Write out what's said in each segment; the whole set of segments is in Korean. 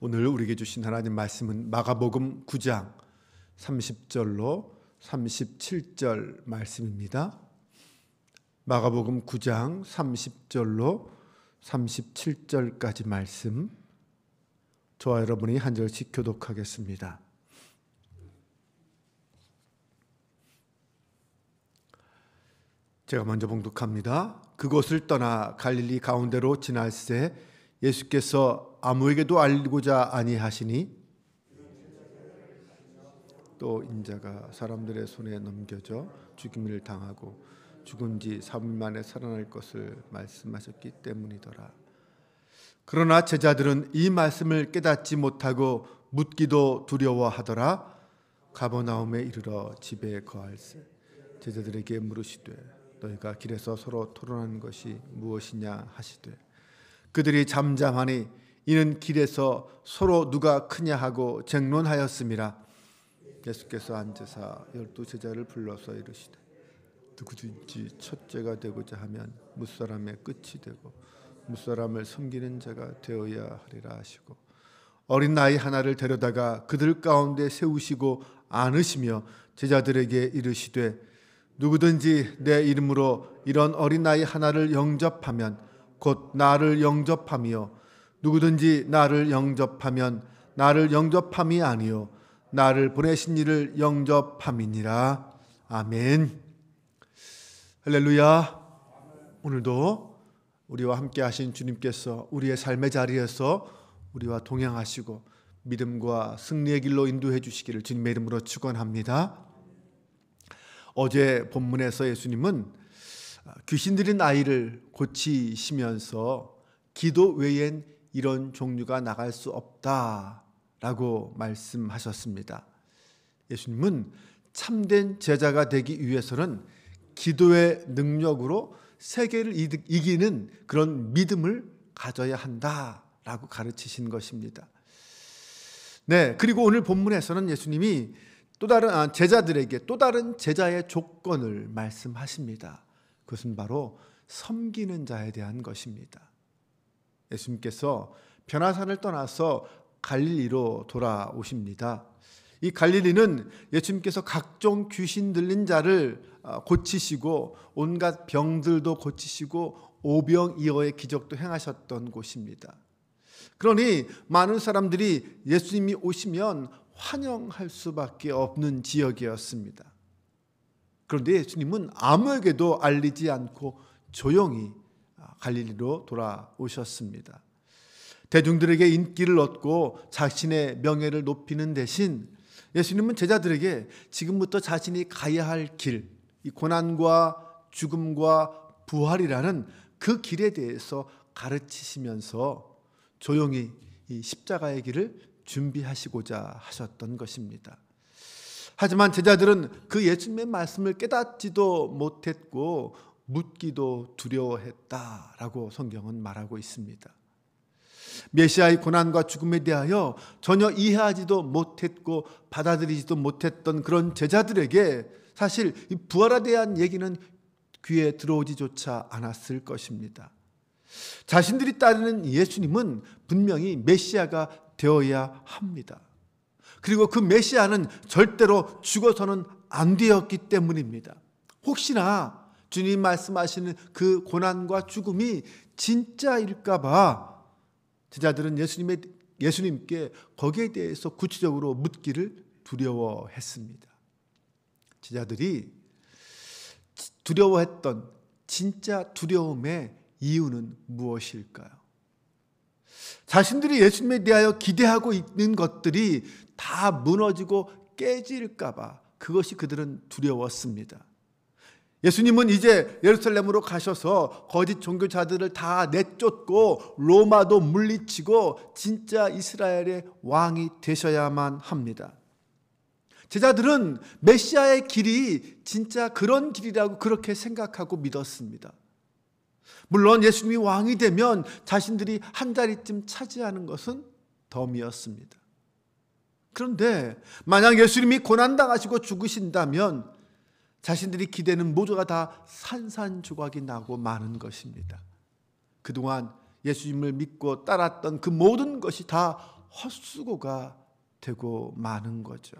오늘 우리에게 주신 하나님 말씀은 마가복음 9장 30절로 37절 말씀입니다. 마가복음 9장 30절로 37절까지 말씀, 저와 여러분이 한 절씩 교독하겠습니다. 제가 먼저 봉독합니다. 그곳을 떠나 갈릴리 가운데로 지날새 예수께서 아무에게도 알리고자 아니하시니 또 인자가 사람들의 손에 넘겨져 죽임을 당하고 죽은 지 3일 만에 살아날 것을 말씀하셨기 때문이더라. 그러나 제자들은 이 말씀을 깨닫지 못하고 묻기도 두려워하더라. 가버나움에 이르러 집에 거할세 제자들에게 물으시되 너희가 길에서 서로 토론하는 것이 무엇이냐 하시되 그들이 잠잠하니 이는 길에서 서로 누가 크냐 하고 쟁론하였음이라. 예수께서 앉으사 12 제자를 불러서 이르시되 누구든지 첫째가 되고자 하면 무사람의 끝이 되고 무사람을 섬기는 자가 되어야 하리라 하시고 어린 나이 하나를 데려다가 그들 가운데 세우시고 안으시며 제자들에게 이르시되 누구든지 내 이름으로 이런 어린 나이 하나를 영접하면 곧 나를 영접하며 누구든지 나를 영접하면 나를 영접함이 아니요 나를 보내신 이를 영접함이니라. 아멘. 할렐루야. 오늘도 우리와 함께 하신 주님께서 우리의 삶의 자리에서 우리와 동행하시고 믿음과 승리의 길로 인도해 주시기를 주님의 이름으로 축원합니다. 어제 본문에서 예수님은 귀신 들린 아이를 고치시면서 기도 외엔 이런 종류가 나갈 수 없다라고 말씀하셨습니다. 예수님은 참된 제자가 되기 위해서는 기도의 능력으로 세계를 이기는 그런 믿음을 가져야 한다라고 가르치신 것입니다. 네, 그리고 오늘 본문에서는 예수님이 또 다른 제자들에게 또 다른 제자의 조건을 말씀하십니다. 그것은 바로 섬기는 자에 대한 것입니다. 예수님께서 변화산을 떠나서 갈릴리로 돌아오십니다. 이 갈릴리는 예수님께서 각종 귀신 들린 자를 고치시고 온갖 병들도 고치시고 오병이어의 기적도 행하셨던 곳입니다. 그러니 많은 사람들이 예수님이 오시면 환영할 수밖에 없는 지역이었습니다. 그런데 예수님은 아무에게도 알리지 않고 조용히 갈릴리로 돌아오셨습니다. 대중들에게 인기를 얻고 자신의 명예를 높이는 대신 예수님은 제자들에게 지금부터 자신이 가야 할 길, 이 고난과 죽음과 부활이라는 그 길에 대해서 가르치시면서 조용히 이 십자가의 길을 준비하시고자 하셨던 것입니다. 하지만 제자들은 그 예수님의 말씀을 깨닫지도 못했고 묻기도 두려워했다라고 성경은 말하고 있습니다. 메시아의 고난과 죽음에 대하여 전혀 이해하지도 못했고 받아들이지도 못했던 그런 제자들에게 사실 이 부활에 대한 얘기는 귀에 들어오지조차 않았을 것입니다. 자신들이 따르는 예수님은 분명히 메시아가 되어야 합니다. 그리고 그 메시아는 절대로 죽어서는 안 되었기 때문입니다. 혹시나 주님 말씀하시는 그 고난과 죽음이 진짜일까 봐 제자들은 예수님께 거기에 대해서 구체적으로 묻기를 두려워했습니다. 제자들이 두려워했던 진짜 두려움의 이유는 무엇일까요? 자신들이 예수님에 대하여 기대하고 있는 것들이 다 무너지고 깨질까 봐 그것이 그들은 두려웠습니다. 예수님은 이제 예루살렘으로 가셔서 거짓 종교자들을 다 내쫓고 로마도 물리치고 진짜 이스라엘의 왕이 되셔야만 합니다. 제자들은 메시아의 길이 진짜 그런 길이라고 그렇게 생각하고 믿었습니다. 물론 예수님이 왕이 되면 자신들이 한 자리쯤 차지하는 것은 덤이었습니다. 그런데 만약 예수님이 고난당하시고 죽으신다면 자신들이 기대는 모두가 다 산산조각이 나고 마는 것입니다. 그동안 예수님을 믿고 따랐던 그 모든 것이 다 헛수고가 되고 마는 거죠.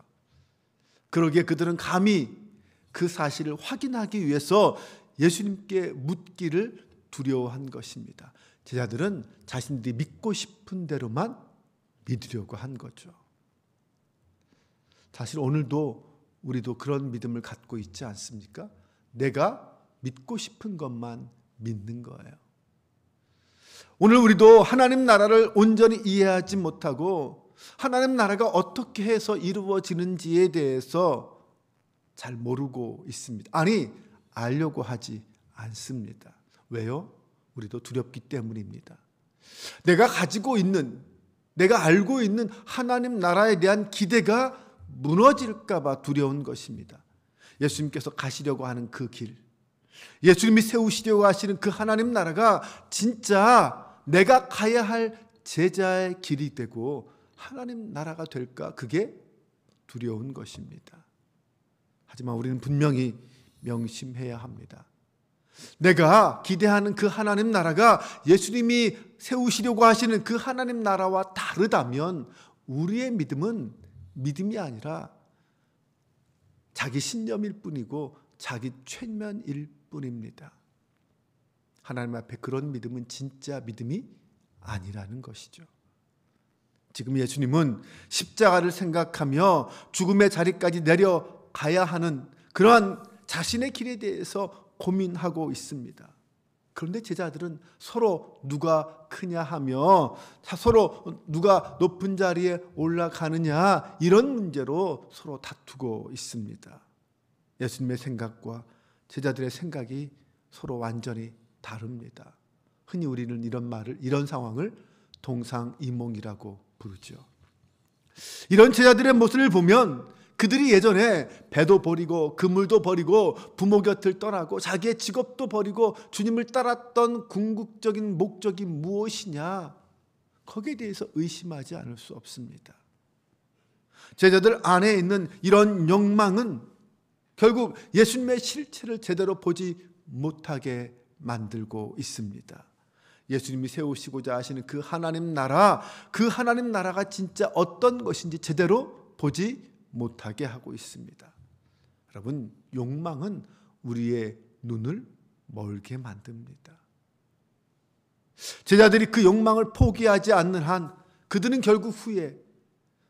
그러기에 그들은 감히 그 사실을 확인하기 위해서 예수님께 묻기를 두려워한 것입니다. 제자들은 자신들이 믿고 싶은 대로만 믿으려고 한 거죠. 사실 오늘도 우리도 그런 믿음을 갖고 있지 않습니까? 내가 믿고 싶은 것만 믿는 거예요. 오늘 우리도 하나님 나라를 온전히 이해하지 못하고 하나님 나라가 어떻게 해서 이루어지는지에 대해서 잘 모르고 있습니다. 아니, 알려고 하지 않습니다. 왜요? 우리도 두렵기 때문입니다. 내가 가지고 있는, 내가 알고 있는 하나님 나라에 대한 기대가 무너질까 봐 두려운 것입니다. 예수님께서 가시려고 하는 그 길, 예수님이 세우시려고 하시는 그 하나님 나라가 진짜 내가 가야 할 제자의 길이 되고 하나님 나라가 될까? 그게 두려운 것입니다. 하지만 우리는 분명히 명심해야 합니다. 내가 기대하는 그 하나님 나라가 예수님이 세우시려고 하시는 그 하나님 나라와 다르다면 우리의 믿음은 믿음이 아니라 자기 신념일 뿐이고 자기 최면일 뿐입니다. 하나님 앞에 그런 믿음은 진짜 믿음이 아니라는 것이죠. 지금 예수님은 십자가를 생각하며 죽음의 자리까지 내려가야 하는 그러한 자신의 길에 대해서 고민하고 있습니다. 그런데 제자들은 서로 누가 크냐 하며 서로 누가 높은 자리에 올라가느냐 이런 문제로 서로 다투고 있습니다. 예수님의 생각과 제자들의 생각이 서로 완전히 다릅니다. 흔히 우리는 이런 상황을 동상이몽이라고 부르죠. 이런 제자들의 모습을 보면 그들이 예전에 배도 버리고 그물도 버리고 부모 곁을 떠나고 자기의 직업도 버리고 주님을 따랐던 궁극적인 목적이 무엇이냐, 거기에 대해서 의심하지 않을 수 없습니다. 제자들 안에 있는 이런 욕망은 결국 예수님의 실체를 제대로 보지 못하게 만들고 있습니다. 예수님이 세우시고자 하시는 그 하나님 나라가 진짜 어떤 것인지 제대로 보지 못하게 하고 있습니다. 여러분, 욕망은 우리의 눈을 멀게 만듭니다. 제자들이 그 욕망을 포기하지 않는 한 그들은 결국 후에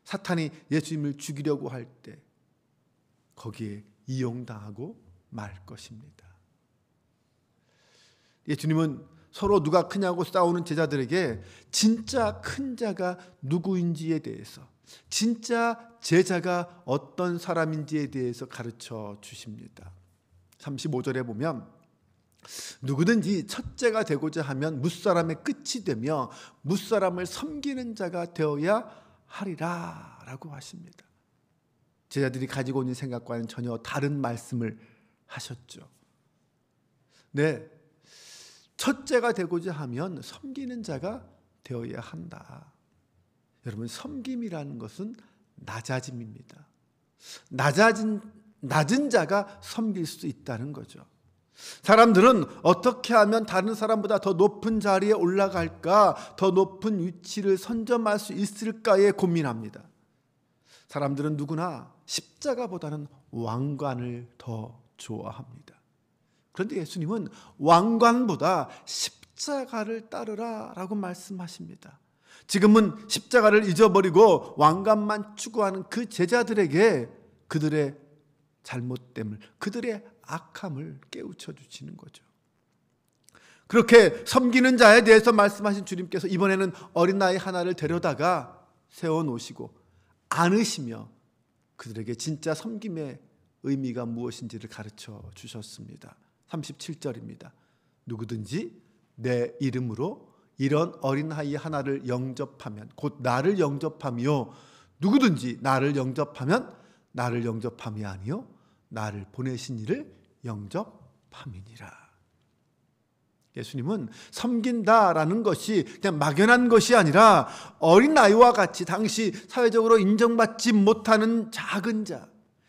사탄이 예수님을 죽이려고 할 때 거기에 이용당하고 말 것입니다. 예수님은 서로 누가 크냐고 싸우는 제자들에게 진짜 큰 자가 누구인지에 대해서, 진짜 제자가 어떤 사람인지에 대해서 가르쳐 주십니다. 35절에 보면 누구든지 첫째가 되고자 하면 뭇사람의 끝이 되며 뭇사람을 섬기는 자가 되어야 하리라 라고 하십니다. 제자들이 가지고 있는 생각과는 전혀 다른 말씀을 하셨죠. 네, 첫째가 되고자 하면 섬기는 자가 되어야 한다. 여러분, 섬김이라는 것은 낮아짐입니다. 낮은 자가 섬길 수 있다는 거죠. 사람들은 어떻게 하면 다른 사람보다 더 높은 자리에 올라갈까, 더 높은 위치를 선점할 수 있을까에 고민합니다. 사람들은 누구나 십자가보다는 왕관을 더 좋아합니다. 그런데 예수님은 왕관보다 십자가를 따르라 라고 말씀하십니다. 지금은 십자가를 잊어버리고 왕관만 추구하는 그 제자들에게 그들의 잘못됨을, 그들의 악함을 깨우쳐 주시는 거죠. 그렇게 섬기는 자에 대해서 말씀하신 주님께서 이번에는 어린아이 하나를 데려다가 세워놓으시고 안으시며 그들에게 진짜 섬김의 의미가 무엇인지를 가르쳐 주셨습니다. 37절입니다. 누구든지 내 이름으로 이런 어린아이 하나를 영접하면, 곧 나를 영접하며, 누구든지 나를 영접하면 나를 영접함이 아니요 나를 보내신 이를 영접함이니라. 예수님은 섬긴다라는 것이 그냥 막연한 것이 아니라 어린아이와 같이 당시 사회적으로 인정받지 못하는 작은 자,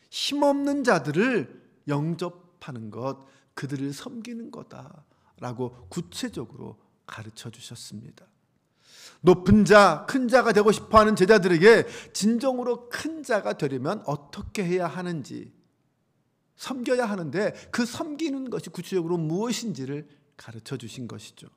힘없는 자들을 영접하는 것, 그들을 섬기는 거다라고 구체적으로 가르쳐 주셨습니다. 높은 자, 큰 자가 되고 싶어하는 제자들에게 진정으로 큰 자가 되려면 어떻게 해야 하는지, 섬겨야 하는데 그 섬기는 것이 구체적으로 무엇인지를 가르쳐 주신 것이죠.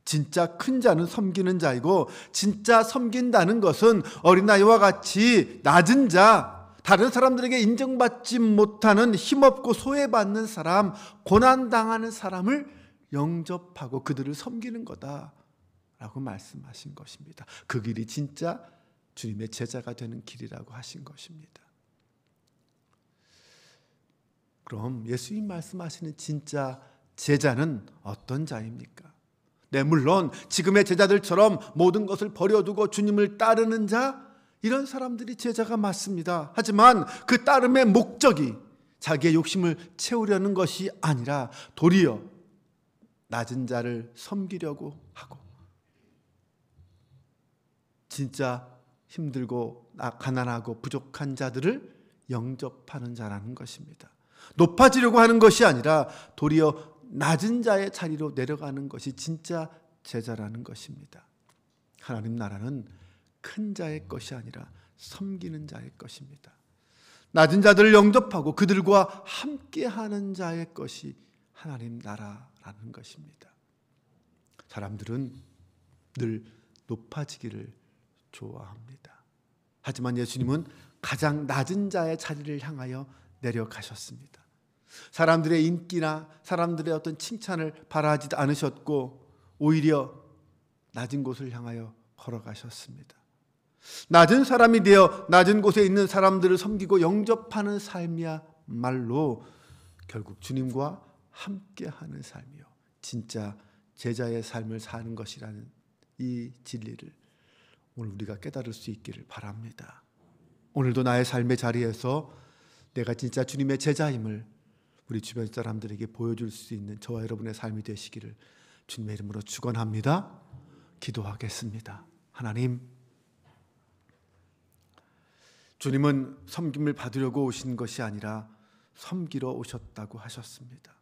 진짜 큰 자는 섬기는 자이고, 진짜 섬긴다는 것은 어린아이와 같이 낮은 자, 다른 사람들에게 인정받지 못하는 힘없고 소외받는 사람, 고난당하는 사람을 영접하고 그들을 섬기는 거다라고 말씀하신 것입니다. 그 길이 진짜 주님의 제자가 되는 길이라고 하신 것입니다. 그럼 예수님 말씀하시는 진짜 제자는 어떤 자입니까? 네, 물론 지금의 제자들처럼 모든 것을 버려두고 주님을 따르는 자, 이런 사람들이 제자가 맞습니다. 하지만 그 따름의 목적이 자기의 욕심을 채우려는 것이 아니라 도리어 낮은 자를 섬기려고 하고, 진짜 힘들고 가난하고 부족한 자들을 영접하는 자라는 것입니다. 높아지려고 하는 것이 아니라 도리어 낮은 자의 자리로 내려가는 것이 진짜 제자라는 것입니다. 하나님 나라는 큰 자의 것이 아니라 섬기는 자의 것입니다. 낮은 자들을 영접하고 그들과 함께하는 자의 것이 하나님 나라라는 것입니다. 사람들은 늘 높아지기를 좋아합니다. 하지만 예수님은 가장 낮은 자의 자리를 향하여 내려가셨습니다. 사람들의 인기나 사람들의 어떤 칭찬을 바라지 않으셨고 오히려 낮은 곳을 향하여 걸어가셨습니다. 낮은 사람이 되어 낮은 곳에 있는 사람들을 섬기고 영접하는 삶이야말로 결국 주님과 함께하는 삶이요, 진짜 제자의 삶을 사는 것이라는 이 진리를 오늘 우리가 깨달을 수 있기를 바랍니다. 오늘도 나의 삶의 자리에서 내가 진짜 주님의 제자임을 우리 주변 사람들에게 보여줄 수 있는 저와 여러분의 삶이 되시기를 주님의 이름으로 축원합니다. 기도하겠습니다. 하나님, 주님은 섬김을 받으려고 오신 것이 아니라 섬기러 오셨다고 하셨습니다.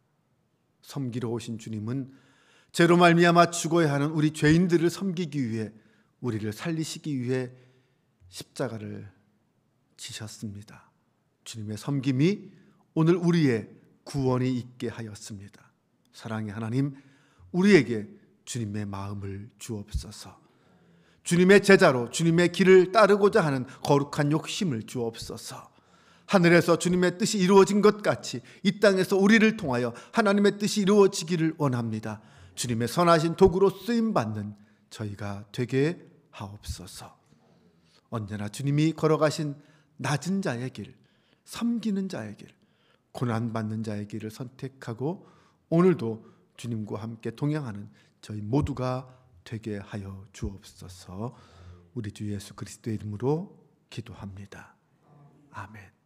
섬기러 오신 주님은 죄로 말미암아 죽어야 하는 우리 죄인들을 섬기기 위해, 우리를 살리시기 위해 십자가를 지셨습니다. 주님의 섬김이 오늘 우리의 구원이 있게 하였습니다. 사랑의 하나님, 우리에게 주님의 마음을 주옵소서. 주님의 제자로 주님의 길을 따르고자 하는 거룩한 욕심을 주옵소서. 하늘에서 주님의 뜻이 이루어진 것 같이 이 땅에서 우리를 통하여 하나님의 뜻이 이루어지기를 원합니다. 주님의 선하신 도구로 쓰임받는 저희가 되게 하옵소서. 언제나 주님이 걸어가신 낮은 자의 길, 섬기는 자의 길, 고난받는 자의 길을 선택하고 오늘도 주님과 함께 동행하는 저희 모두가 되게 하여 주옵소서. 우리 주 예수 그리스도의 이름으로 기도합니다. 아멘.